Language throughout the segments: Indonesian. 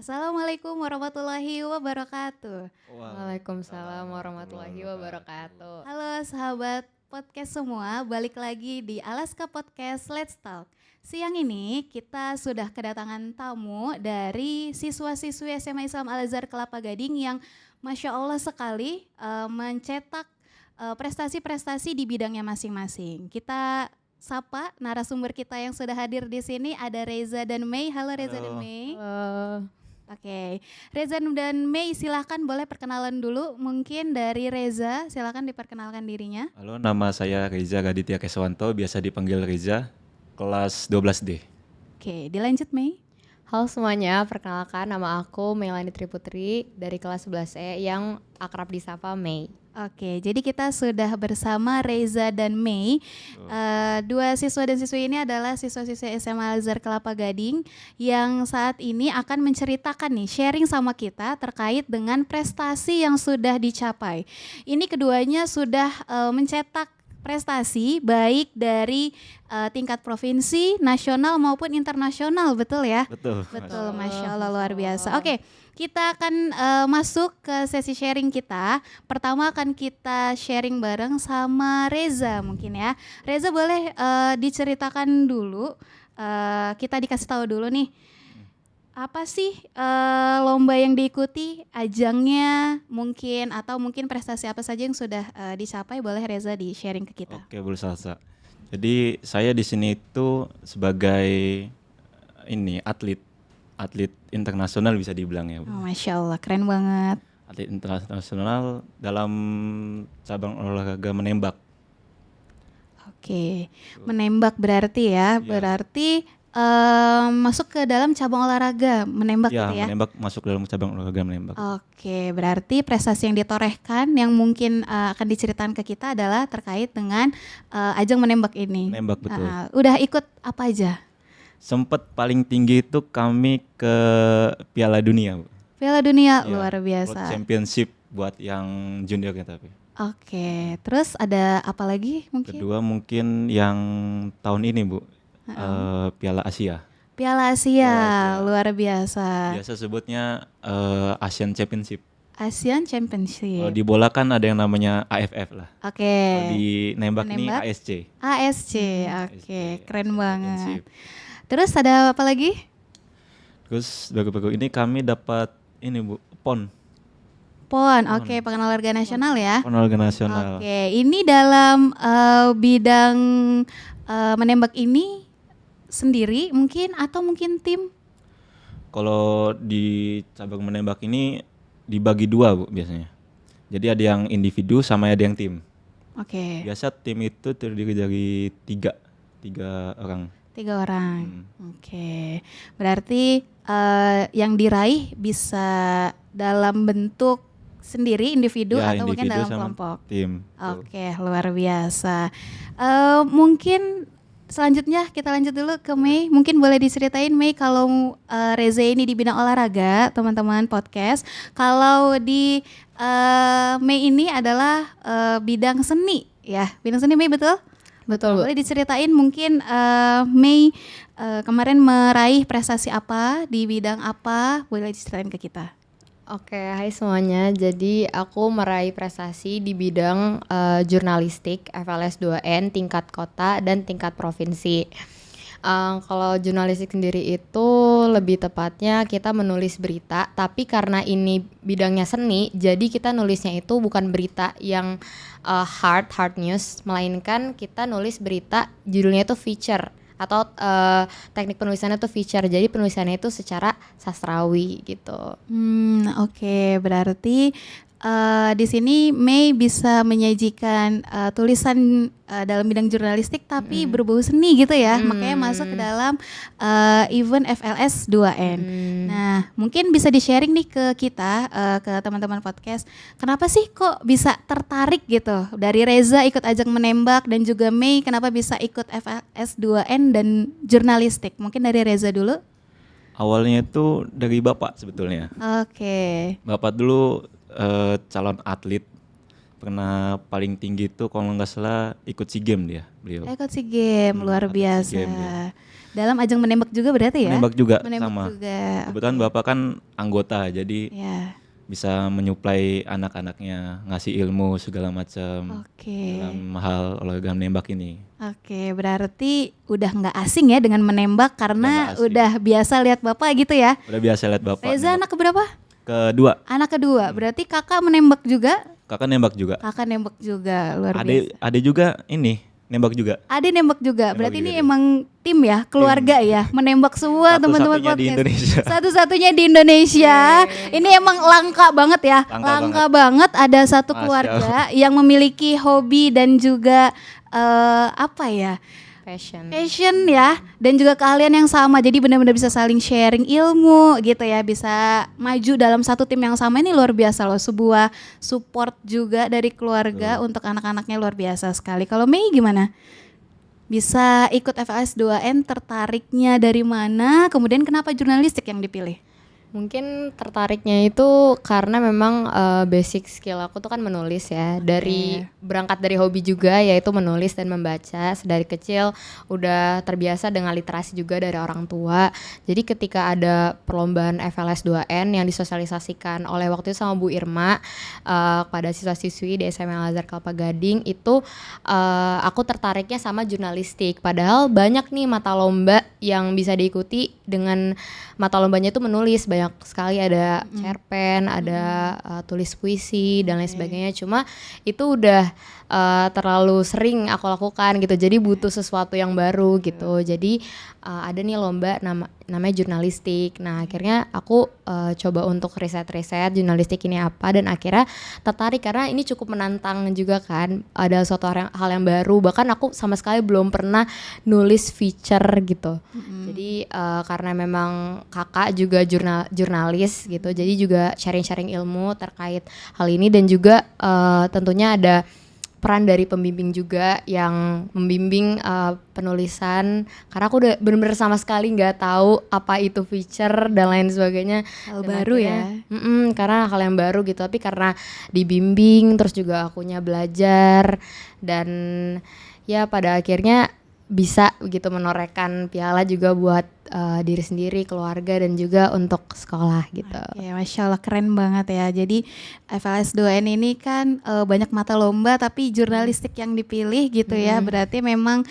Assalamualaikum warahmatullahi wabarakatuh. Waalaikumsalam warahmatullahi wabarakatuh. Halo sahabat podcast semua, balik lagi di Alaska Podcast Let's Talk. Siang ini kita sudah kedatangan tamu dari siswa-siswi SMA Islam Al-Azhar Kelapa Gading yang Masya Allah sekali mencetak prestasi-prestasi di bidangnya masing-masing. Kita sapa narasumber kita yang sudah hadir di sini, ada Reza dan Mei. Halo Reza dan Mei. Oke, Reza dan Mei silahkan boleh perkenalan dulu. Mungkin dari Reza, silahkan diperkenalkan dirinya. Halo, nama saya Reza Gaditya Keswanto, biasa dipanggil Reza, kelas 12D. Oke, dilanjut Mei. Halo semuanya, perkenalkan nama aku Melani Triputri dari kelas 11E yang akrab disapa Mei. Oke, jadi kita sudah bersama Reza dan Mei. Dua siswa dan siswi ini adalah siswa-siswi SMA Al-Azhar Kelapa Gading yang saat ini akan menceritakan nih, sharing sama kita terkait dengan prestasi yang sudah dicapai. Ini keduanya sudah mencetak prestasi baik dari tingkat provinsi, nasional maupun internasional, betul ya? Betul. Betul, Masya Allah, luar biasa. Oke, kita akan masuk ke sesi sharing kita. Pertama akan kita sharing bareng sama Reza mungkin ya. Reza boleh diceritakan dulu, kita dikasih tahu dulu nih. Apa sih lomba yang diikuti, ajangnya mungkin, atau mungkin prestasi apa saja yang sudah dicapai, boleh Reza di-sharing ke kita. Oke, Bu Salsa. Jadi saya di sini itu sebagai atlet internasional bisa dibilang ya, Bu. Oh, Masya Allah, keren banget. Atlet internasional dalam cabang olahraga menembak. Oke, menembak berarti ya, Iya. berarti masuk ke dalam cabang olahraga menembak Ya, gitu ya. menembak masuk dalam cabang olahraga menembak. Oke, berarti prestasi yang ditorehkan yang mungkin akan diceritakan ke kita adalah terkait dengan ajang menembak ini. Menembak, betul. Udah ikut apa aja? Sempet paling tinggi itu kami ke Piala Dunia, Bu. Piala Dunia, Iya, luar World biasa. Championship buat yang juniornya tapi. Oke, terus ada apa lagi mungkin? Kedua mungkin yang tahun ini, Bu. Piala Asia. Piala Asia, Piala Asia. luar biasa. Biasa sebutnya Asian Championship. Asian Kalau Championship. di bola kan ada yang namanya AFF lah. Oke. Kalau di nembak ini Menembak? ASC. ASC, oke, ASC, keren Asian banget. Championship. Terus ada apa lagi? Terus baru-baru ini kami dapat ini, Bu, PON, PON, oke, Pekan Olahraga Nasional ya. PON olahraga nasional. Oke, ini dalam bidang menembak ini sendiri mungkin atau mungkin tim? Kalau di cabang menembak ini dibagi dua, Bu, biasanya. Jadi ada yang individu sama ada yang tim. Oke, Biasa tim itu terdiri dari tiga orang. 3 orang. Oke, berarti yang diraih bisa dalam bentuk sendiri individu Ya, atau mungkin individu dalam sama kelompok. tim. Oke, luar biasa. Mungkin selanjutnya kita lanjut dulu ke Mei. Mungkin boleh diceritain Mei, kalau Reza ini di bidang olahraga, teman-teman podcast. Kalau di Mei ini adalah bidang seni ya. Bidang seni Mei, betul? Betul, Bu. Boleh diceritain mungkin Mei kemarin meraih prestasi apa, di bidang apa? Boleh diceritain ke kita. Oke, hai semuanya. Jadi aku meraih prestasi di bidang jurnalistik FLS 2N tingkat kota dan tingkat provinsi. Kalau jurnalistik sendiri itu lebih tepatnya kita menulis berita, tapi karena ini bidangnya seni, jadi kita nulisnya itu bukan berita yang hard news, melainkan kita nulis berita judulnya itu feature atau teknik penulisannya itu feature. Jadi penulisannya itu secara sastrawi gitu. Oke, berarti di sini Mei bisa menyajikan tulisan dalam bidang jurnalistik tapi berbau seni gitu ya, makanya masuk ke dalam event FLS 2N. Nah, mungkin bisa di-sharing nih ke kita, ke teman-teman podcast, kenapa sih kok bisa tertarik gitu dari Reza ikut ajang menembak dan juga Mei kenapa bisa ikut FLS 2N dan jurnalistik? Mungkin dari Reza dulu. Awalnya itu dari bapak sebetulnya. Oke. Bapak dulu calon atlet, pernah paling tinggi itu kalau nggak salah ikut SEA Games beliau. Ikut SEA Games, luar atlet SEA biasa. Games dia. Dalam ajang menembak juga berarti ya? Menembak juga Menembak sama. juga. Kebetulan Bapak kan anggota, jadi Ya, bisa menyuplai anak-anaknya, ngasih ilmu segala macam oke. dalam hal olahraga menembak ini. Oke, berarti udah nggak asing ya dengan menembak karena nggak asing. udah biasa lihat Bapak gitu ya. Udah biasa lihat Bapak Reza nembak. anak keberapa? Kedua, Anak kedua. Berarti kakak menembak juga? kakak nembak juga. Kakak nembak juga, luar biasa. Ade juga ini nembak juga. Ade nembak juga. Nembak Berarti juga ini dia. emang tim ya, keluarga ya, menembak semua teman-teman Satu-satunya di podcast. Indonesia. Satu-satunya di Indonesia. Ini emang langka banget ya. Langka Banget ada satu Masya keluarga yang memiliki hobi dan juga apa ya? Passion. Passion ya, dan juga keahlian yang sama, jadi benar-benar bisa saling sharing ilmu gitu ya, bisa maju dalam satu tim yang sama. Ini luar biasa loh, sebuah support juga dari keluarga untuk anak-anaknya, luar biasa sekali. Kalau Mei gimana? Bisa ikut FLS 2N, tertariknya dari mana, kemudian kenapa jurnalistik yang dipilih? Mungkin tertariknya itu karena memang basic skill aku tuh kan menulis ya. Dari berangkat dari hobi juga, yaitu menulis dan membaca. Sedari kecil udah terbiasa dengan literasi juga dari orang tua. Jadi ketika ada perlombaan FLS 2N yang disosialisasikan oleh waktu itu sama Bu Irma pada siswa-siswi di SMA Al Azhar Kelapa Gading, itu aku tertariknya sama jurnalistik. Padahal banyak nih mata lomba yang bisa diikuti dengan mata lombanya itu menulis. Banyak sekali, ada cerpen, ada tulis puisi dan lain sebagainya. Cuma itu udah terlalu sering aku lakukan gitu. Jadi butuh sesuatu yang baru gitu. Jadi ada nih lomba namanya jurnalistik. Nah, akhirnya aku coba untuk riset-riset jurnalistik ini apa, dan akhirnya tertarik karena ini cukup menantang juga kan. Ada suatu hal yang baru. Bahkan aku sama sekali belum pernah nulis feature gitu. Jadi karena memang kakak juga jurnalis gitu, jadi juga sharing-sharing ilmu terkait hal ini, dan juga tentunya ada peran dari pembimbing juga yang membimbing penulisan, karena aku udah bener-bener sama sekali nggak tahu apa itu feature dan lain sebagainya. Hal Dan baru akhirnya, ya. karena hal yang baru gitu, tapi karena dibimbing terus juga akunya belajar, dan ya pada akhirnya bisa begitu menorehkan piala juga buat diri sendiri, keluarga, dan juga untuk sekolah gitu. Ya, Masya Allah, keren banget ya. Jadi FLS 2N ini kan banyak mata lomba, tapi jurnalistik yang dipilih gitu ya. Berarti memang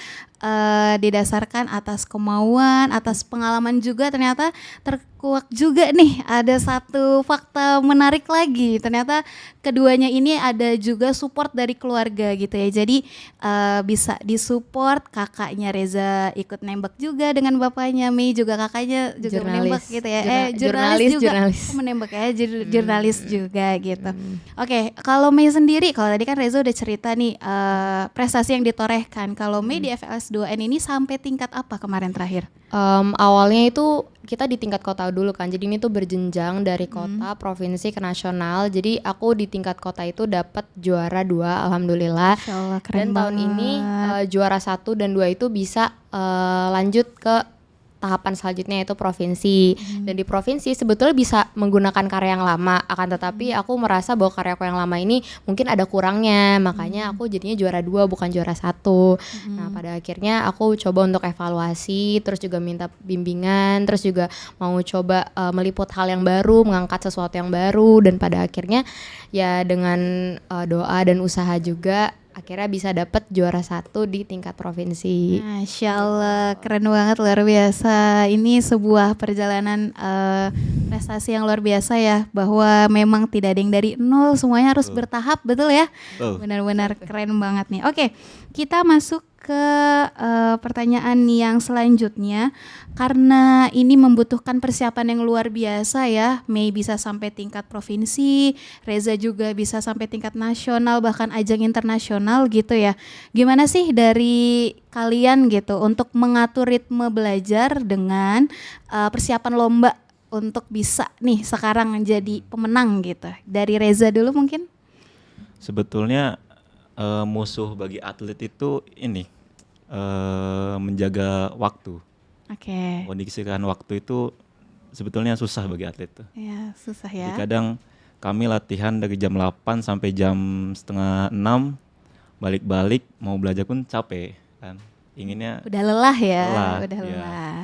didasarkan atas kemauan, atas pengalaman juga. Ternyata terkuak juga nih, ada satu fakta menarik lagi. Ternyata keduanya ini ada juga support dari keluarga gitu ya. Jadi bisa disupport, kakaknya Reza ikut nembak juga dengan bapaknya, Mei juga kakaknya juga menembak gitu ya. Jurnalis juga menembak ya, jurnalis juga gitu. Oke, kalau Mei sendiri, kalau tadi kan Reza udah cerita nih prestasi yang ditorehkan. Kalau Mei di FLS 2N ini sampai tingkat apa kemarin terakhir? Awalnya itu kita di tingkat kota dulu kan, jadi ini tuh berjenjang dari kota, provinsi ke nasional. Jadi aku di tingkat kota itu dapat juara 2, alhamdulillah. Masya Allah, keren Dan tahun ini juara 1 dan 2 itu bisa lanjut ke tahapan selanjutnya, yaitu provinsi. Dan di provinsi sebetulnya bisa menggunakan karya yang lama, akan tetapi aku merasa bahwa karya aku yang lama ini mungkin ada kurangnya, makanya aku jadinya juara 2 bukan juara 1. Nah, pada akhirnya aku coba untuk evaluasi, terus juga minta bimbingan, terus juga mau coba meliput hal yang baru, mengangkat sesuatu yang baru, dan pada akhirnya ya dengan doa dan usaha juga akhirnya bisa dapat juara 1 di tingkat provinsi. Masya Allah, keren banget, luar biasa. Ini sebuah perjalanan prestasi yang luar biasa ya, bahwa memang tidak ada yang dari nol, semuanya harus bertahap, betul ya? Benar-benar keren banget nih. Oke, kita masuk ke pertanyaan yang selanjutnya. Karena ini membutuhkan persiapan yang luar biasa ya. Mei bisa sampai tingkat provinsi, Reza juga bisa sampai tingkat nasional, bahkan ajang internasional gitu ya. Gimana sih dari kalian gitu untuk mengatur ritme belajar dengan persiapan lomba untuk bisa nih sekarang menjadi pemenang gitu? Dari Reza dulu mungkin. Sebetulnya musuh bagi atlet itu ini menjaga waktu. Oke. Kondisikan waktu itu sebetulnya susah bagi atlet tuh. Ya, susah Jadi ya. kadang kami latihan dari jam 8 sampai jam setengah 6, balik-balik mau belajar pun capek kan. inginnya Udah lelah ya, Lelah, udah iya. lelah.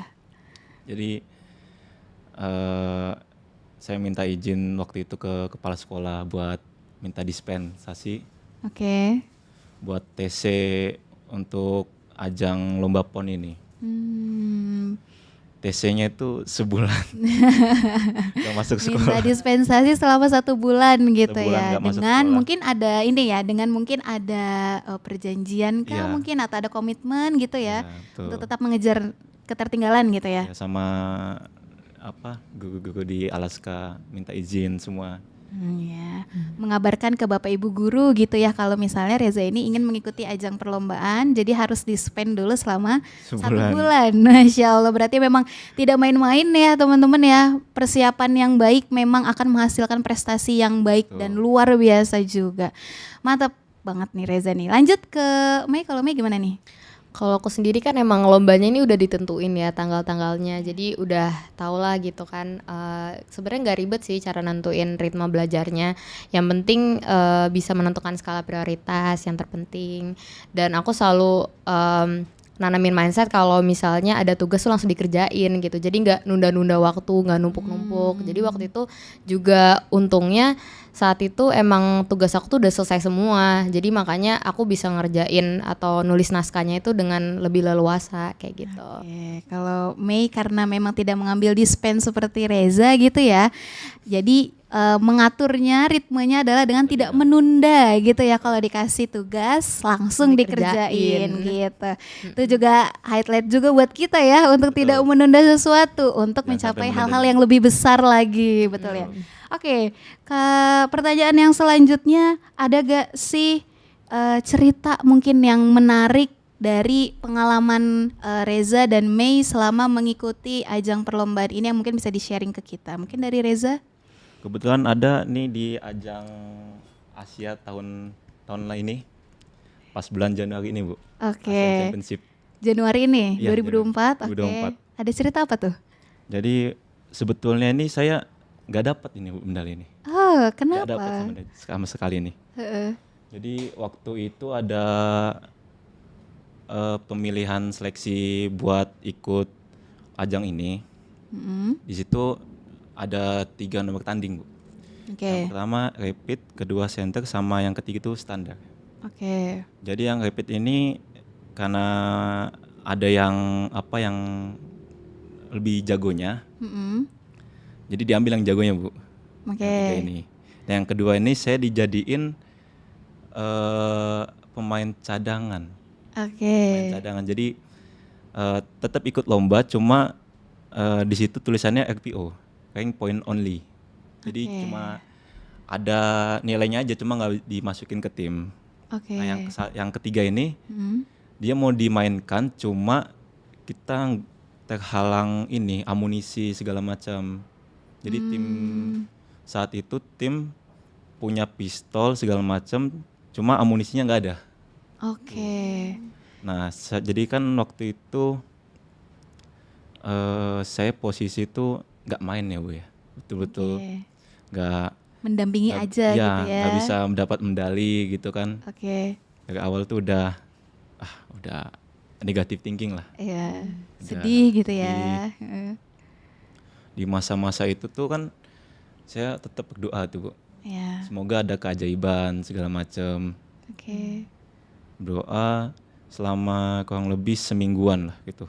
jadi saya minta izin waktu itu ke kepala sekolah buat minta dispensasi Oke. buat TC untuk ajang lomba PON ini. Hmm, TC-nya itu sebulan nggak masuk minta sekolah. dispensasi selama 1 bulan gitu Sebulan ya. nggak masuk Dengan sekolah. mungkin ada ini ya, dengan mungkin ada perjanjian kah Iya. mungkin atau ada komitmen gitu ya, Ya, betul. untuk tetap mengejar ketertinggalan gitu ya. Ya, sama guru-guru di Alaska minta izin semua. Ya, mengabarkan ke Bapak Ibu guru gitu ya kalau misalnya Reza ini ingin mengikuti ajang perlombaan, jadi harus di-spend dulu selama 1 Sebulan. bulan. Masya Allah, berarti memang tidak main-main ya teman-teman ya. Persiapan yang baik memang akan menghasilkan prestasi yang baik dan luar biasa juga. Mantap banget nih Reza nih. Lanjut ke Mei, kalau Mei gimana nih? Kalau aku sendiri kan emang lombanya ini udah ditentuin ya tanggal-tanggalnya, jadi udah tau lah gitu kan. Sebenarnya nggak ribet sih cara nentuin ritme belajarnya. Yang penting bisa menentukan skala prioritas yang terpenting. Dan aku selalu nanamin mindset kalau misalnya ada tugas tuh langsung dikerjain gitu. Jadi nggak nunda-nunda waktu, nggak numpuk-numpuk. Jadi waktu itu juga untungnya saat itu emang tugas aku tuh udah selesai semua, jadi makanya aku bisa ngerjain atau nulis naskahnya itu dengan lebih leluasa kayak gitu. Oke, kalau Mei karena memang tidak mengambil dispense seperti Reza gitu ya, jadi mengaturnya ritmenya adalah dengan tidak menunda gitu ya, kalau dikasih tugas langsung dikerjain gitu. Itu juga highlight juga buat kita ya untuk tidak menunda sesuatu untuk Jangan mencapai sampai hal-hal menunda. yang lebih besar lagi, betul ya. Oke, ke pertanyaan yang selanjutnya, ada gak sih cerita mungkin yang menarik dari pengalaman Reza dan Mei selama mengikuti ajang perlombaan ini yang mungkin bisa di-sharing ke kita? Mungkin dari Reza? Kebetulan ada nih di ajang Asia tahun ini pas bulan Januari ini, Bu. Oke. Asian Championship. Januari ini, Iya, 2024. Oke. 2024. Ada cerita apa tuh? Jadi sebetulnya ini saya nggak dapat ini, Bu, medali ini. Oh, Nggak dapat kenapa? sama sekali nih. Heeh. Jadi waktu itu ada pemilihan seleksi buat ikut ajang ini. Mm-mm. Di situ ada 3 nomor tanding, Bu. Oke. Yang pertama rapid, kedua center, sama yang ketiga itu standar. Oke. Jadi yang rapid ini karena ada yang lebih jagonya, Mm-mm. jadi diambil yang jagonya, Bu. Oke. Yang tiga ini. Dan yang kedua ini saya dijadiin pemain cadangan. Oke. Pemain cadangan. Jadi tetap ikut lomba, cuma di situ tulisannya RPO, rank point only. Jadi Oke. cuma ada nilainya aja, cuma nggak dimasukin ke tim. Oke. Nah, yang ketiga ini Mm. dia mau dimainkan, cuma kita terhalang ini amunisi segala macam. Jadi tim saat itu tim punya pistol segala macam, cuma amunisinya nggak ada. Oke. Nah, jadi kan waktu itu saya posisi itu nggak main ya, Bu ya, betul-betul Oke. nggak Mendampingi nggak- aja ya, gitu ya. nggak bisa mendapat medali gitu kan. Oke. Dari awal tuh udah negatif thinking lah. Iya. Udah Sedih gitu ya. Heeh. Di masa-masa itu tuh kan saya tetap berdoa tuh, Bu. Iya. Semoga ada keajaiban segala macam. Oke. Berdoa selama kurang lebih semingguan lah gitu.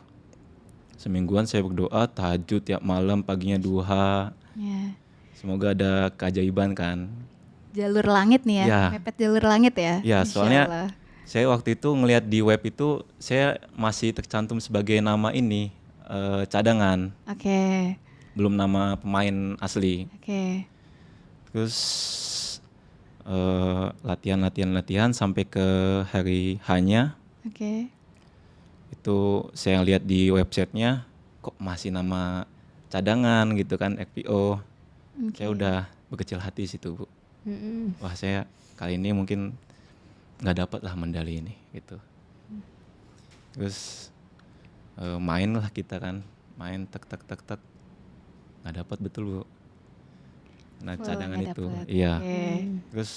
Semingguan saya berdoa tahajud tiap malam, paginya duha. Ya. Semoga ada keajaiban kan. Jalur langit nih ya. Ya. Mepet jalur langit ya. Ya, Masya soalnya Allah. saya waktu itu ngelihat di web itu saya masih tercantum sebagai nama ini cadangan, Oke. belum nama pemain asli. Oke. Terus latihan sampai ke hari hanya Oke. itu saya lihat di websitenya kok masih nama cadangan gitu kan, FPO. Saya udah berkecil hati situ, Bu. Wah, saya kali ini mungkin nggak dapat lah medali ini gitu. Terus main lah kita kan, main tek nggak dapat, betul, Bu. Nah, Oh, cadangan nggak itu dapet. iya. Oke. Terus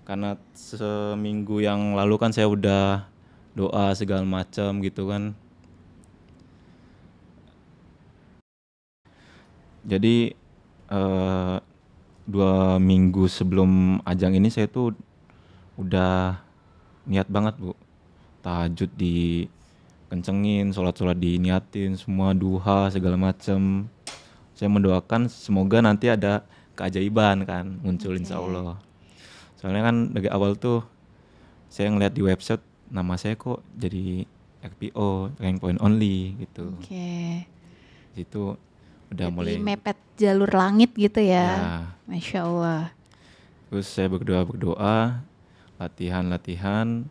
karena seminggu yang lalu kan saya udah doa segala macam gitu kan. Jadi 2 minggu sebelum ajang ini saya tuh udah niat banget Bu, tahajud dikencengin, sholat-sholat diniatin, semua duha segala macem. Saya mendoakan semoga nanti ada keajaiban kan muncul insya Allah. Soalnya kan dari awal tuh saya ngeliat di website nama saya kok jadi FPO, rank point only gitu. Oke. Itu udah Jadi mulai mepet jalur langit gitu ya. ya. Masya Allah. Terus saya berdoa, latihan.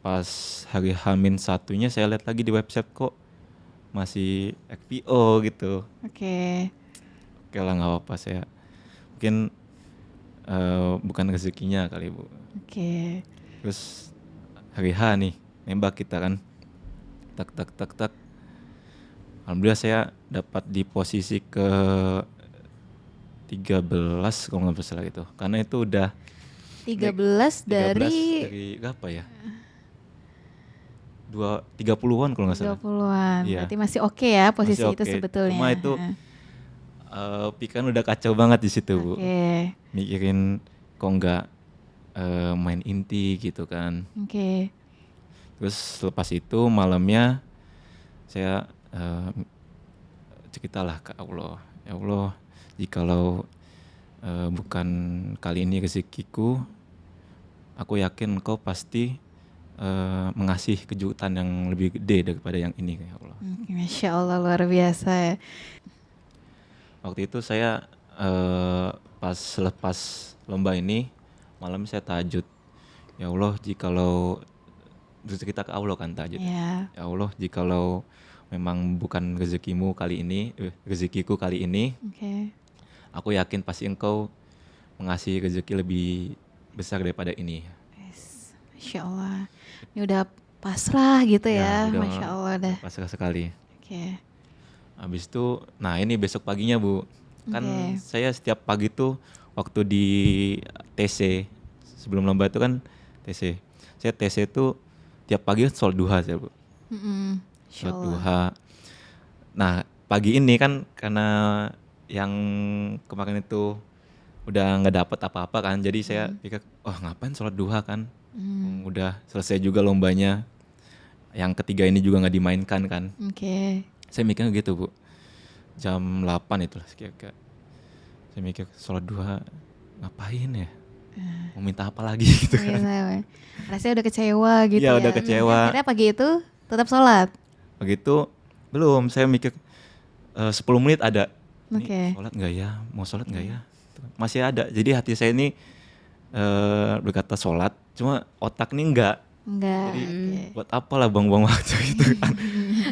Pas hari H-1 saya lihat lagi di website kok masih FPO gitu. Oke. Oke lah nggak apa-apa, saya mungkin bukan rezekinya kali Bu. Oke. Terus hari H nih nembak kita kan, tak. Alhamdulillah saya dapat di posisi ke 13 kalau nggak salah gitu. Karena itu udah 13 dari berapa ya? 30-an kalau nggak salah. 30-an. Iya. Berarti masih oke ya posisi Masih itu oke. sebetulnya. Cuma itu pikiran udah kacau banget di situ Bu. Oke. Mikirin kok nggak main inti gitu kan. Oke. Terus lepas itu malamnya saya ceritalah ke Allah, ya Allah, jikalau bukan kali ini rezekiku, aku yakin Engkau pasti mengasih kejutan yang lebih gede daripada yang ini ya Allah. Masya Allah, luar biasa ya. Waktu itu saya pas lepas lomba ini malam saya tahajud, ya Allah jikalau kita ke Allah kan tahajud. Ya. Ya Allah jikalau memang bukan rezekimu kali ini, rezekiku kali ini, Oke. aku yakin pasti Engkau mengasih rezeki lebih besar daripada ini. Yes. Masya Allah. Ini udah pasrah gitu ya. udah Masya Allah dah. pasrah sekali. Oke. Habis itu, nah ini besok paginya Bu, kan Oke. saya setiap pagi tuh waktu di TC, sebelum lomba itu kan TC, saya TC tuh tiap pagi sholat duha saya Bu. Masya Sholat Allah. duha. Nah pagi ini kan karena yang kemarin itu udah nggak dapet apa-apa kan, jadi saya pikir, oh ngapain sholat duha kan, udah selesai juga lombanya, yang ketiga ini juga nggak dimainkan kan. Oke. Saya mikirnya gitu Bu, jam 8 itulah kira-kira, saya mikir sholat duha ngapain ya, mau minta apa lagi gitu kan. Iya, rasanya udah kecewa gitu Iya, ya. udah kecewa. Akhirnya pagi itu tetap sholat. Begitu belum, saya mikir 10 menit ada. Ini Oke. sholat nggak ya? Mau sholat nggak ya? Masih ada. Jadi hati saya ini berkata sholat, cuma otak nih enggak. Enggak. Jadi Oke. buat apalah buang-buang waktu gitu kan.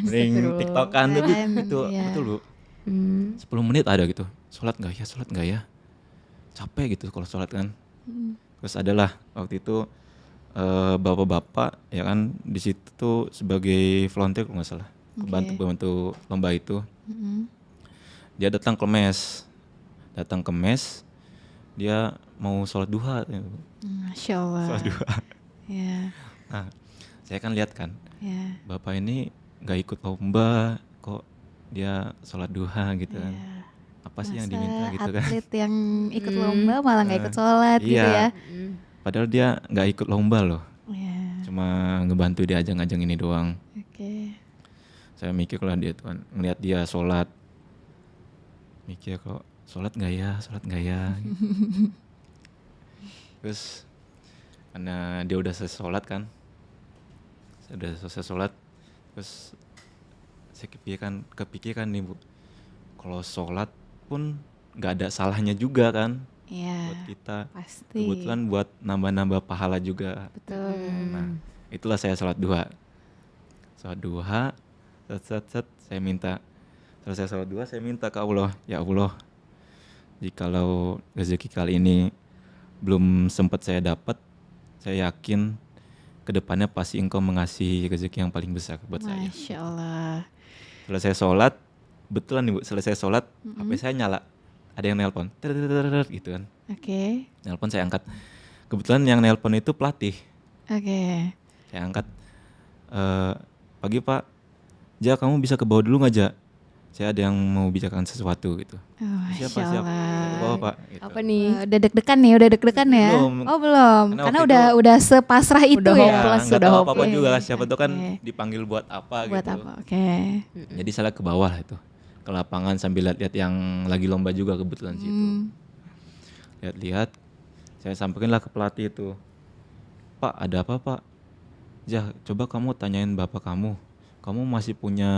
Mending tiktokan tapi itu Iya. betul Bu. 10 menit ada gitu. Sholat nggak ya? Sholat nggak ya? Capek gitu kalau sholat kan. Terus adalah waktu itu bapak-bapak ya kan di situ tuh sebagai volunteer kalau nggak salah, bantu lomba itu. Dia datang ke mes, dia mau sholat duha. Masya Allah. Sholat duha. Ya. Nah, saya kan lihat kan, Ya. bapak ini nggak ikut lomba, kok dia sholat duha gitu kan. Apa sih yang diminta gitu kan? Atlet yang ikut lomba malah nggak ikut sholat gitu Iya. ya. Padahal dia nggak ikut lomba loh, Ya. cuma ngebantu di ajang-ajang ini doang. Oke. Saya mikir lah dia tuh kan, ngeliat dia sholat, mikir kok sholat nggak ya, gitu. Terus karena dia udah selesai sholat kan, saya udah selesai sholat, terus saya kepikiran nih Bu, kalau sholat pun nggak ada salahnya juga kan Iya. buat kita, Pasti. kebetulan buat nambah-nambah pahala juga. Betul. Nah itulah saya sholat duha, set saya minta, selesai sholat duha saya minta ke Allah, ya Allah jikalau rezeki kali ini belum sempat saya dapat, saya yakin kedepannya pasti Engkau mengasihi rezeki yang paling besar buat saya. Masya Allah. Selesai sholat, betulan nih Bu, selesai sholat HP saya nyala, ada yang nelpon gitu kan, Oke. nelpon saya angkat, kebetulan yang nelpon itu pelatih. Oke. Saya angkat, Pagi Pak, Ja kamu bisa ke bawah dulu nggak Ja? Saya ada yang mau bicarakan sesuatu gitu. Oh, Siap Masya Pak, ke bawah Allah. Pak. Gitu. Apa nih? Udah deg-degan nih, udah deg-degan ya? Belum. Oh belum, Karena karena waktu udah sepasrah itu Udah ya? hopeless, nggak sudah tahu hopeless. apa-apa juga lah, siapa tuh kan Oke. dipanggil buat apa Buat gitu. apa? Oke. Jadi saya ke bawah lah itu, ke lapangan sambil lihat-lihat yang lagi lomba juga kebetulan situ. Lihat-lihat, saya sampaikan lah ke pelatih itu, Pak ada apa Pak? Ja coba kamu tanyain bapak kamu masih punya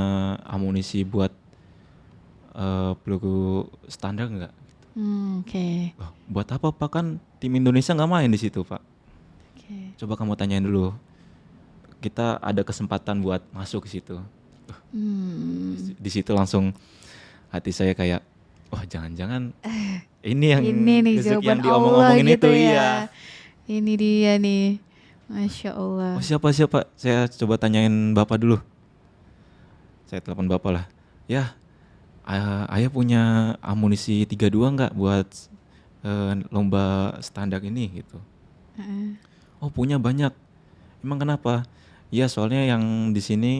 amunisi buat peluru standar nggak? Oke. Wah, buat apa Pak, kan tim Indonesia nggak main di situ Pak. Oke. Coba kamu tanyain dulu. Kita ada kesempatan buat masuk ke situ. Di situ langsung hati saya kayak, wah jangan-jangan ini yang Ini nih rezeki jawaban yang Allah diomong-omongin gitu itu, ya. iya. Ini dia nih, Masya Allah. Oh siapa, saya coba tanyain bapak dulu. Saya telepon bapak lah. Ya, ayah punya amunisi 32 nggak buat lomba standar ini gitu. Oh punya banyak. Emang kenapa? Ya soalnya yang di sini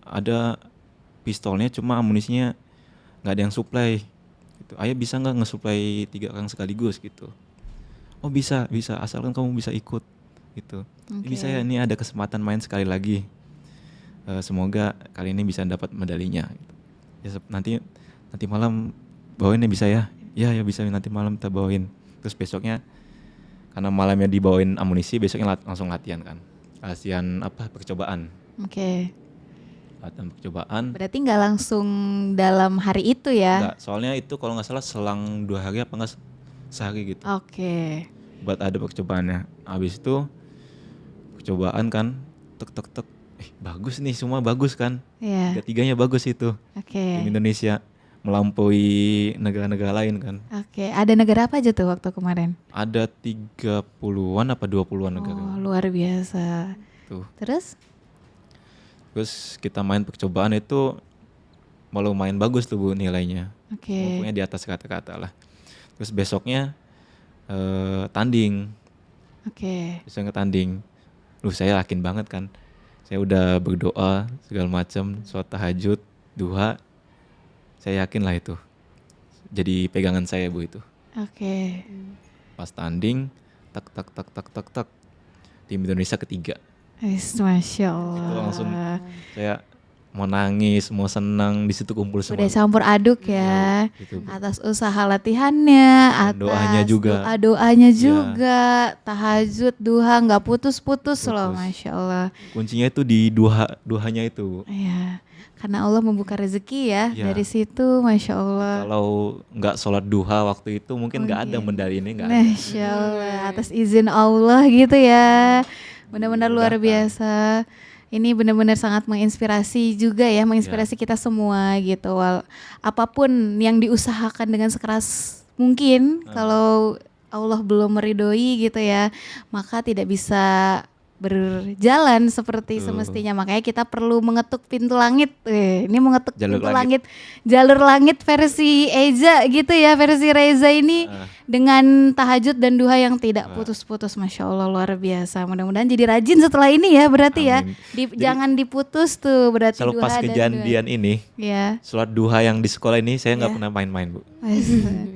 ada pistolnya cuma amunisinya nggak ada yang supply. Gitu. Ayah bisa nggak nge-supply 3 orang sekaligus gitu? Oh bisa asalkan kamu bisa ikut gitu. Ini saya ini ada kesempatan main sekali lagi. Semoga kali ini bisa dapat medalinya. Gitu. Ya nanti malam bawain ya bisa ya? Ya bisa nanti malam kita bawain. Terus besoknya karena malamnya dibawain amunisi, besoknya langsung latihan kan. Latihan percobaan. Oke. Latihan percobaan. Berarti nggak langsung dalam hari itu ya? Enggak, soalnya itu kalau nggak salah selang 2 hari apa enggak sehari gitu. Oke. Buat ada percobaannya. Habis itu percobaan kan, tek. Bagus nih, semua bagus kan. Iya. Tiga-tiganya bagus itu. Oke. Tim Indonesia melampaui negara-negara lain kan. Oke. Ada negara apa aja tuh waktu kemarin? Ada 30-an apa 20-an negara. Oh, luar biasa. Tuh. Terus? Terus kita main percobaan itu malah lumayan bagus tuh Bu nilainya. Oke. Pokoknya di atas kata-kata lah. Terus besoknya tanding. Oke. Besoknya tanding. Saya yakin banget kan. Saya udah berdoa segala macam, sholat tahajud, duha. Saya yakin lah itu. Jadi pegangan saya Bu itu. Oke. Pas tanding, tak. Tim Indonesia ketiga. Masya Allah. Itu langsung saya mau nangis, mau senang, di situ kumpul semua. Udah campur aduk ya. Gitu, Bu. Atas usaha latihannya, atas doanya juga. doanya Iya. juga, tahajud, duha nggak putus-putus loh, Putus. Masya Allah. Kuncinya itu di duhanya itu. Iya, karena Allah membuka rezeki ya Iya. dari situ, Masya Allah. Kalau nggak sholat duha waktu itu mungkin nggak ada medali ini, nggak ada. Masya Allah, atas izin Allah gitu ya. Benar-benar luar Dimudahkan. biasa. Ini benar-benar sangat menginspirasi juga ya, menginspirasi kita semua gitu. Apapun yang diusahakan dengan sekeras mungkin, kalau Allah belum meridhoi gitu ya, maka tidak bisa berjalan seperti Betul. semestinya. Makanya kita perlu mengetuk pintu langit. Ini mengetuk Jalur pintu langit. jalur langit versi Eza gitu ya, versi Reza ini dengan tahajud dan duha yang tidak putus-putus. Masya Allah, luar biasa. Mudah-mudahan jadi rajin setelah ini ya, berarti ya. Amin. Jangan diputus tuh berarti Selepas duha dan kejadian ini, ya. sholat duha yang di sekolah ini saya nggak Iya. pernah main-main Bu.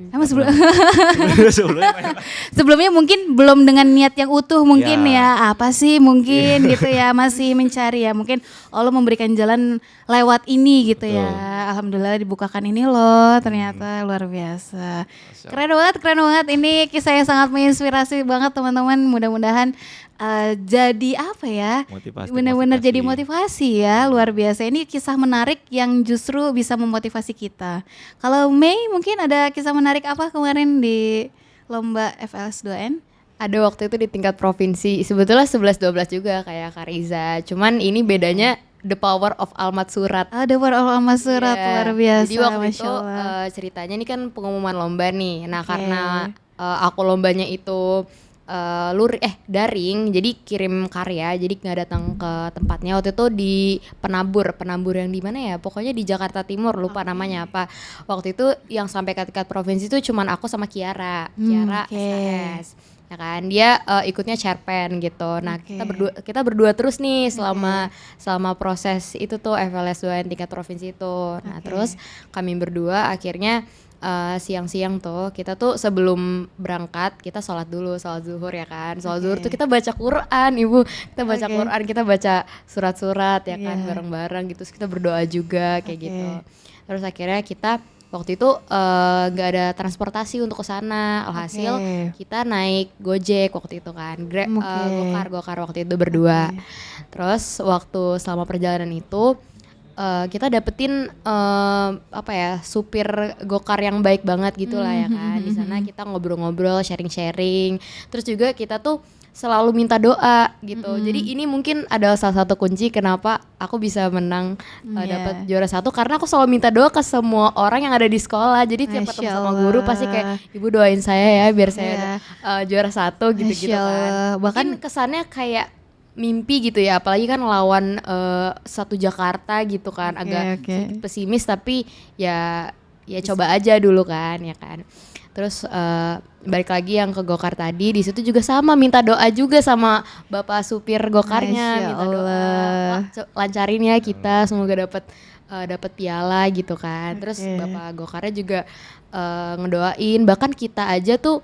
Emang Sebelumnya main. sebelumnya mungkin belum dengan niat yang utuh mungkin ya, apa sih mungkin gitu ya, masih mencari ya, mungkin Allah memberikan jalan lewat ini gitu ya. Alhamdulillah dibukakan ini loh, ternyata luar biasa. Keren banget ini kisah yang sangat menginspirasi banget teman-teman. Mudah-mudahan jadi apa ya, benar-benar jadi motivasi ya, luar biasa. Ini kisah menarik yang justru bisa memotivasi kita. Kalau Mei mungkin ada kisah menarik apa kemarin di lomba FLS2N? Ada waktu itu di tingkat provinsi, sebetulnya 11-12 juga kayak Kariza. Cuman ini bedanya the power of almat surat. Ada Alma Surat, Iya. luar biasa. Jadi waktu Masya itu Allah. ceritanya ini kan pengumuman lomba nih. Nah Oke. karena aku lombanya itu daring, jadi kirim karya, jadi nggak datang ke tempatnya. Waktu itu di penabur yang di mana ya, pokoknya di Jakarta Timur, lupa namanya apa. Waktu itu yang sampai ke tingkat provinsi itu cuman aku sama Kiara SKS, ya kan, dia ikutnya cerpen gitu. Nah kita berdua terus nih selama proses itu tuh FLS 2N tingkat provinsi itu. Nah terus kami berdua akhirnya siang-siang tuh kita tuh sebelum berangkat kita sholat zuhur ya kan. Sholat zuhur tuh kita baca Quran, Ibu. Kita baca Quran, kita baca surat-surat ya kan, bareng-bareng gitu. Terus kita berdoa juga kayak gitu. Terus akhirnya kita waktu itu nggak ada transportasi untuk ke sana. Alhasil kita naik Gojek waktu itu kan. Gokar waktu itu berdua. Terus waktu selama perjalanan itu kita dapetin supir gokar yang baik banget gitu lah ya kan. Di sana kita ngobrol-ngobrol, sharing-sharing. Terus juga kita tuh selalu minta doa gitu. Jadi ini mungkin adalah salah satu kunci kenapa aku bisa menang dapat juara 1, karena aku selalu minta doa ke semua orang yang ada di sekolah. Jadi tiap ketemu sama guru pasti kayak, ibu doain saya ya biar saya juara 1 gitu-gitu kan. Bahkan kesannya kayak mimpi gitu ya, apalagi kan lawan satu Jakarta gitu kan, agak pesimis tapi ya coba aja dulu kan ya kan. Terus balik lagi yang ke gokar tadi, di situ juga sama minta doa juga sama bapak supir gokarnya, minta doa lancarin ya kita, semoga dapat piala gitu kan. Terus bapak gokarnya juga ngedoain, bahkan kita aja tuh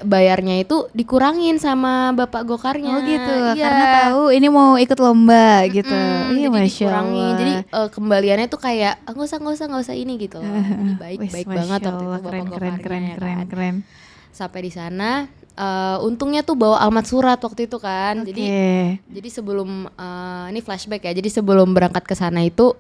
bayarnya itu dikurangin sama bapak gokarnya. Oh gitu, karena tahu ini mau ikut lomba gitu. Iya, jadi dikurangin. Jadi kembaliannya tuh kayak nggak usah ini gitu. Jadi baik banget waktu itu bapak gokarnya. Keren. Sampai di sana untungnya tuh bawa alamat surat waktu itu kan. Jadi sebelum ini flashback ya. Jadi sebelum berangkat ke sana itu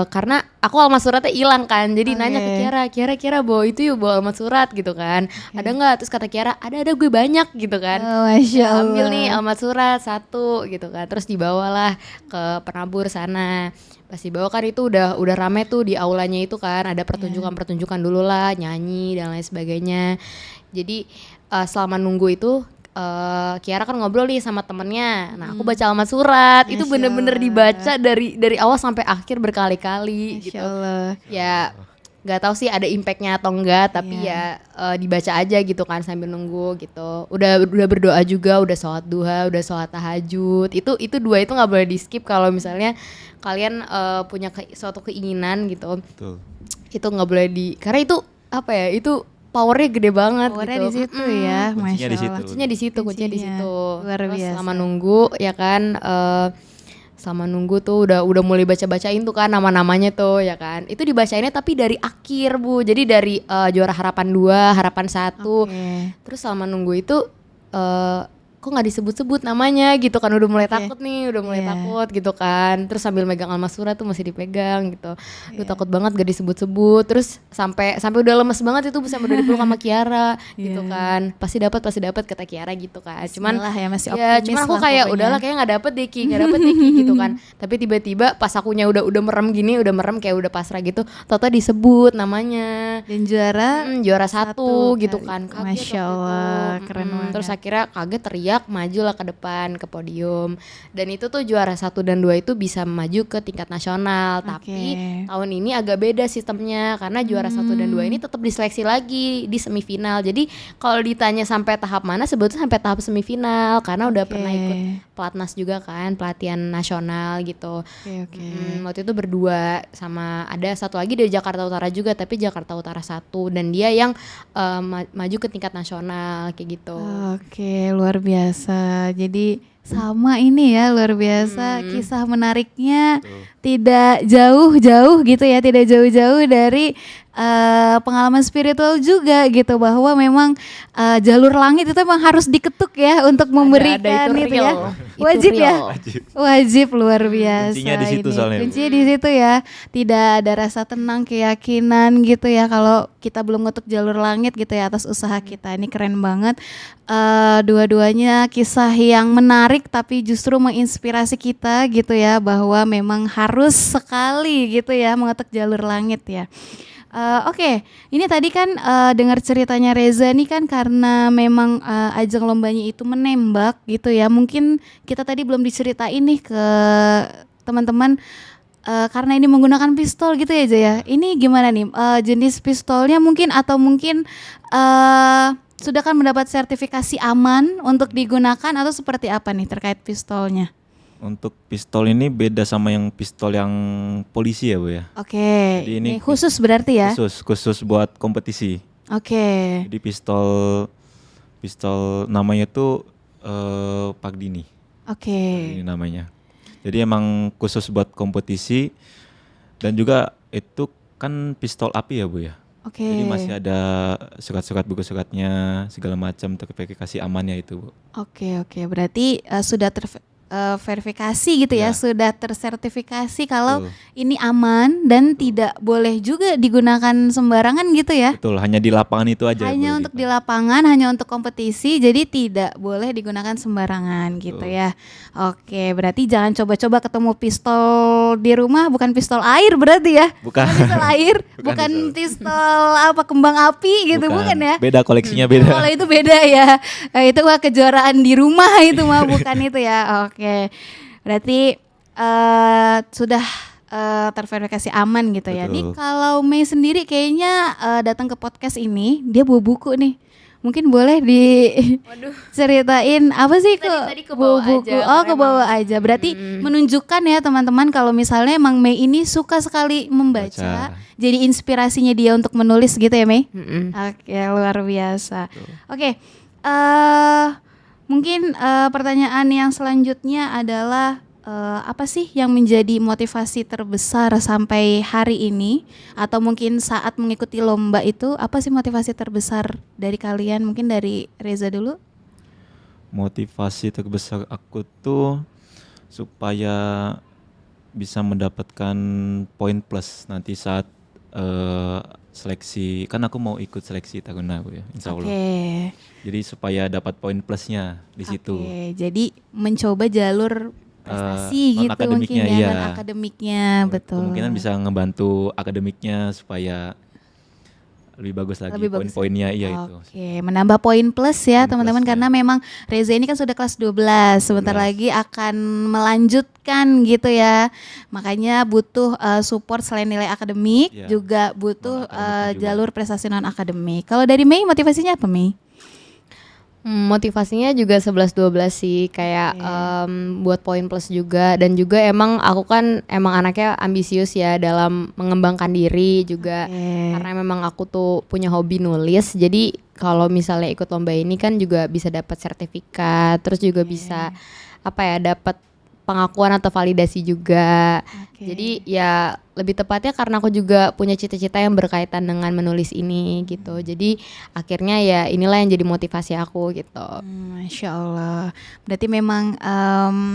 karena aku alamat suratnya hilang kan. Jadi nanya ke Kiara bawa itu yuk, bawa alamat surat gitu kan. Ada nggak? Terus kata Kiara, ada gue banyak gitu kan. Masya Allah. Ambil nih alamat surat 1 gitu kan. Terus dibawalah ke penabur sana. Pas dibawa kan itu udah rame tuh di aulanya itu kan. Ada pertunjukan dulu lah, nyanyi dan lain sebagainya. Jadi selama nunggu itu Kiara kan ngobrol nih sama temennya. Nah aku baca alamat surat. Itu bener-bener dibaca dari awal sampai akhir berkali-kali gitu. Ya nggak tahu sih ada impactnya atau enggak, tapi ya dibaca aja gitu kan sambil nunggu gitu. Udah berdoa juga, udah sholat duha, udah sholat tahajud. Itu 2 itu nggak boleh di skip kalau misalnya kalian punya suatu keinginan gitu. Betul. Itu nggak boleh karena itu itu powernya gede banget. Powernya gitu. di situ ya, Masya Allah. Kuncinya di situ. Luar biasa. Terus selama nunggu ya kan, selama nunggu tuh udah mulai bacain tuh kan nama-namanya tuh ya kan. Itu dibacainnya tapi dari akhir Bu. Jadi dari juara harapan 2, harapan 1. Terus selama nunggu itu kok nggak disebut-sebut namanya gitu kan, udah mulai takut takut gitu kan. Terus sambil megang alamat surat tuh masih dipegang gitu. Duh takut banget gak disebut-sebut. Terus sampai udah lemes banget itu sampai udah dipeluk sama Kiara gitu kan. Pasti dapat kata Kiara gitu kan. Cuman cuman aku kayak udahlah kayak nggak dapet deh Ki gitu kan. Tapi tiba-tiba pas akunya udah merem kayak udah pasrah gitu, tau-tau disebut namanya. Dan juara 1 gitu kan. Kaget. Masya Allah, keren banget. Terus akhirnya kaget, teriak, majulah ke depan ke podium. Dan itu tuh juara 1 dan 2 itu bisa maju ke tingkat nasional. Tapi tahun ini agak beda sistemnya, karena juara 1 dan 2 ini tetap diseleksi lagi di semifinal. Jadi kalau ditanya sampai tahap mana, sebetulnya sampai tahap semifinal, karena udah pernah ikut pelatnas juga kan, pelatihan nasional gitu. Waktu itu berdua sama ada satu lagi dari Jakarta Utara juga, tapi Jakarta Utara 1, dan dia yang maju ke tingkat nasional kayak gitu. Luar biasa. Jadi sama ini ya, luar biasa kisah menariknya. Tidak jauh-jauh gitu ya, tidak jauh-jauh dari pengalaman spiritual juga gitu, bahwa memang jalur langit itu memang harus diketuk ya untuk memberikan itu ya. Wajib ya. Wajib, luar biasa. Kuncinya di situ soalnya. Kuncinya di situ ya. Tidak ada rasa tenang, keyakinan gitu ya kalau kita belum ngetuk jalur langit gitu ya atas usaha kita. Ini keren banget. Dua-duanya kisah yang menarik tapi justru menginspirasi kita gitu ya, bahwa memang harus sekali gitu ya mengetuk jalur langit ya. Oke, ini tadi kan dengar ceritanya Reza nih kan karena memang ajang lombanya itu menembak gitu ya. Mungkin kita tadi belum diceritain nih ke teman-teman karena ini menggunakan pistol gitu ya Jaya. Ini gimana nih jenis pistolnya mungkin atau mungkin sudah kan mendapat sertifikasi aman untuk digunakan atau seperti apa nih terkait pistolnya? Untuk pistol ini beda sama yang pistol yang polisi ya Bu ya. Oke, Jadi ini khusus berarti ya? Khusus buat kompetisi. Oke. Jadi pistol namanya tuh Pagdini. Oke. Ini namanya. Jadi emang khusus buat kompetisi dan juga itu kan pistol api ya Bu ya. Oke. Jadi masih ada surat-surat buku suratnya segala macam terverifikasi amannya itu Bu. Oke, berarti sudah verifikasi gitu ya, Ya. sudah tersertifikasi kalau Betul. ini aman dan tidak boleh juga digunakan sembarangan gitu ya. Betul, hanya di lapangan itu aja. Hanya boleh untuk di dipakai. lapangan, hanya untuk kompetisi, jadi tidak boleh digunakan sembarangan gitu Betul. ya. Oke, berarti jangan coba-coba ketemu pistol di rumah, bukan pistol air berarti ya? Bukan. Pistol air, Bukan bukan pistol. pistol apa kembang api gitu, bukan ya? Beda koleksinya beda. Kalau itu beda ya. Itu mah kejuaraan di rumah itu mah bukan itu ya. Oke. Berarti sudah terverifikasi aman gitu ya. Betul. Nih kalau Mei sendiri kayaknya datang ke podcast ini dia bawa buku nih. Mungkin boleh diceritain apa sih Tadi bawa kebawa buku? aja, Oh, karena kebawa emang- aja. Berarti menunjukkan ya teman-teman kalau misalnya emang Mei ini suka sekali membaca. Baca. Jadi inspirasinya dia untuk menulis gitu ya Mei? Mm-mm. Oke, luar biasa. Oke, mungkin pertanyaan yang selanjutnya adalah apa sih yang menjadi motivasi terbesar sampai hari ini atau mungkin saat mengikuti lomba itu apa sih motivasi terbesar dari kalian? Mungkin dari Reza dulu. Motivasi terbesar aku tuh supaya bisa mendapatkan poin plus nanti saat seleksi. Kan aku mau ikut seleksi Taruna Bu ya, insya Allah. Oke. Jadi supaya dapat poin plusnya di situ. Oke, jadi mencoba jalur prestasi gitu mungkin non-akademiknya, ya, iya. non-akademiknya, betul. Kemungkinan bisa ngebantu akademiknya supaya lebih bagus lagi Lebih bagus. poin-poinnya iya itu. Oke, menambah poin plus ya Poin teman-teman plusnya. karena memang Reza ini kan sudah kelas 12, sebentar 12. lagi akan melanjutkan gitu ya. Makanya butuh support selain nilai akademik, Iya, juga butuh non-akademiknya juga. jalur prestasi non akademik. Kalau dari Mei motivasinya apa Mei? Motivasinya juga 11-12 sih kayak buat poin plus juga dan juga emang aku kan emang anaknya ambisius ya dalam mengembangkan diri juga karena memang aku tuh punya hobi nulis jadi kalau misalnya ikut lomba ini kan juga bisa dapat sertifikat terus juga bisa apa ya dapat pengakuan atau validasi juga. Jadi ya lebih tepatnya karena aku juga punya cita-cita yang berkaitan dengan menulis ini gitu. Jadi akhirnya ya inilah yang jadi motivasi aku gitu. Masya Allah. Berarti memang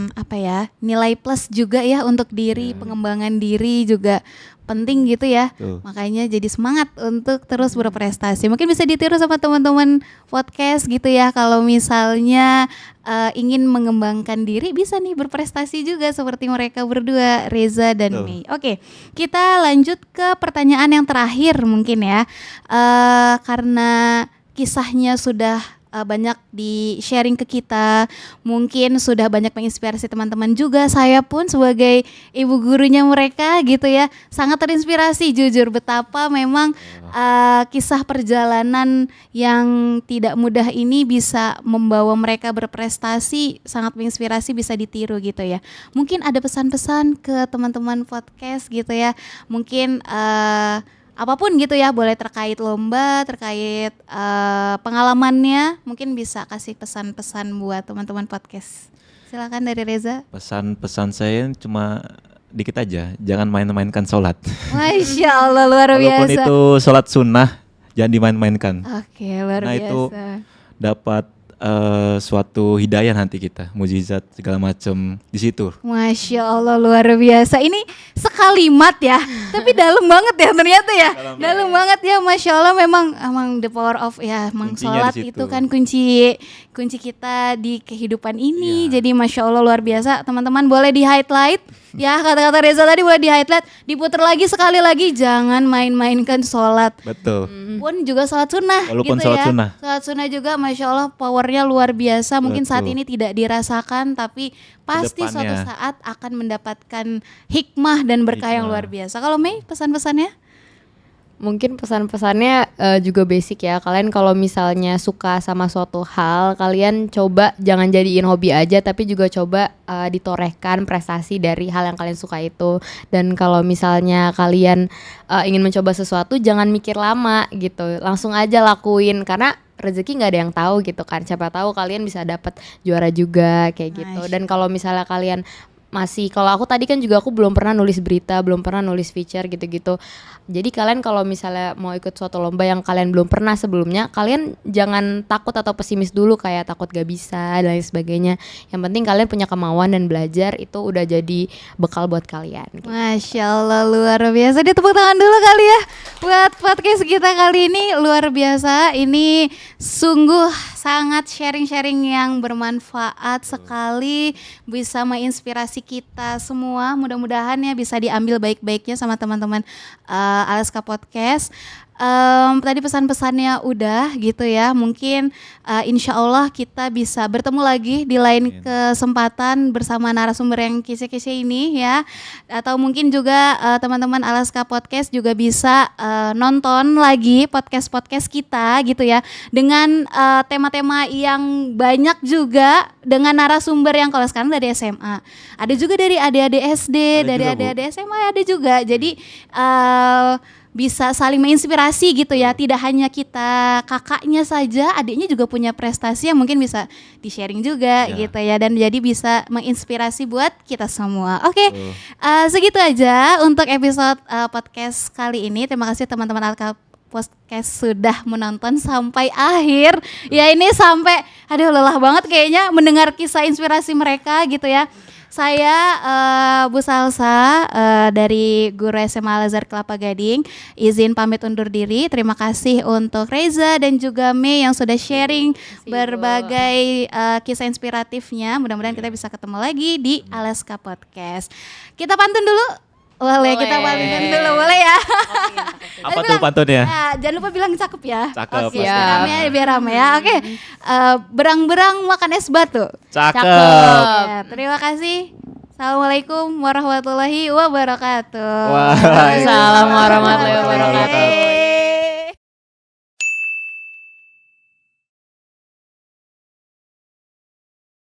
apa ya nilai plus juga ya untuk diri, pengembangan diri juga penting gitu ya. Betul. Makanya jadi semangat untuk terus berprestasi. Mungkin bisa ditiru sama teman-teman podcast gitu ya. Kalau misalnya ingin mengembangkan diri bisa nih berprestasi juga seperti mereka berdua, Reza dan Betul. Mei. Oke, kita lanjut ke pertanyaan yang terakhir mungkin ya. Karena kisahnya sudah banyak di sharing ke kita, mungkin sudah banyak menginspirasi teman-teman juga. Saya pun sebagai ibu gurunya mereka gitu ya, sangat terinspirasi jujur betapa memang kisah perjalanan yang tidak mudah ini bisa membawa mereka berprestasi, sangat menginspirasi, bisa ditiru gitu ya. Mungkin ada pesan-pesan ke teman-teman podcast gitu ya, mungkin apapun gitu ya, boleh terkait lomba, terkait pengalamannya, mungkin bisa kasih pesan-pesan buat teman-teman podcast. Silakan dari Reza. Pesan-pesan saya cuma dikit aja, jangan main-mainkan sholat. Masya Allah, luar Walaupun biasa. itu sholat sunnah, jangan dimain-mainkan. Oke, luar Nah, biasa. itu dapat suatu hidayah nanti kita, mujizat segala macam di situ. Masya Allah, luar biasa. Ini sekalimat ya, tapi dalam banget ya ternyata ya. Dalam banget ya, Masya Allah. Memang the power of ya, emang Kuncinya sholat di situ. itu kan kunci kunci kita di kehidupan ini. Jadi Masya Allah luar biasa. Teman-teman boleh di highlight ya, kata-kata Reza tadi boleh di highlight, diputar lagi sekali lagi, jangan main-mainkan sholat. Betul. Pun juga sholat sunnah. Walaupun gitu sholat ya. sunnah. Sholat sunnah juga Masya Allah powernya luar biasa. Mungkin saat Betul. ini tidak dirasakan, tapi pasti suatu Kedepannya. saat akan mendapatkan hikmah dan berkah yang luar biasa. Kalau Mei pesan-pesannya? Mungkin pesan-pesannya juga basic ya. Kalian kalau misalnya suka sama suatu hal, kalian coba jangan jadiin hobi aja, tapi juga coba ditorehkan prestasi dari hal yang kalian suka itu. Dan kalau misalnya kalian ingin mencoba sesuatu, jangan mikir lama gitu. Langsung aja lakuin, karena rezeki nggak ada yang tahu gitu kan. Siapa tahu kalian bisa dapat juara juga kayak gitu. Dan kalau misalnya kalian masih, kalau aku tadi kan juga aku belum pernah nulis berita, belum pernah nulis feature gitu-gitu. Jadi kalian kalau misalnya mau ikut suatu lomba yang kalian belum pernah sebelumnya, kalian jangan takut atau pesimis dulu kayak takut gak bisa dan lain sebagainya. Yang penting kalian punya kemauan dan belajar, itu udah jadi bekal buat kalian gitu. Masya Allah luar biasa. Dia tepuk tangan dulu kali ya buat podcast kita kali ini, luar biasa. Ini sungguh sangat sharing-sharing yang bermanfaat sekali, bisa menginspirasi kita semua. Mudah-mudahan ya bisa diambil baik-baiknya sama teman-teman Alaska Podcast. Tadi pesan-pesannya udah gitu ya. Mungkin insya Allah kita bisa bertemu lagi di lain kesempatan bersama narasumber yang kece-kece ini ya. Atau mungkin juga teman-teman Alaska Podcast juga bisa nonton lagi podcast-podcast kita gitu ya, dengan tema-tema yang banyak juga, dengan narasumber yang kalau sekarang dari SMA, ada juga dari adik-adik SD, dari adik-adik SMA ada juga. Jadi bisa saling menginspirasi gitu ya, tidak hanya kita kakaknya saja, adiknya juga punya prestasi yang mungkin bisa di-sharing juga gitu ya, dan jadi bisa menginspirasi buat kita semua. Oke, segitu aja untuk episode podcast kali ini. Terima kasih teman-teman Alka Podcast sudah menonton sampai akhir. Ya ini sampai, aduh lelah banget kayaknya mendengar kisah inspirasi mereka gitu ya. Saya Bu Salsa dari Guru SMA Al Azhar Kelapa Gading, izin pamit undur diri. Terima kasih untuk Reza dan juga Mei yang sudah sharing berbagai kisah inspiratifnya. Mudah-mudahan kita bisa ketemu lagi di Alaska Podcast. Kita pantun dulu. Boleh, kita pantun dulu, boleh ya? Apa tuh pantunnya? Ya, jangan lupa bilang cakep ya. Cakep. Oke, biar rame ya. Oke, berang-berang makan es batu. Cakep. Ya, terima kasih. Assalamualaikum warahmatullahi wabarakatuh. Waalaikumsalam warahmatullahi wabarakatuh.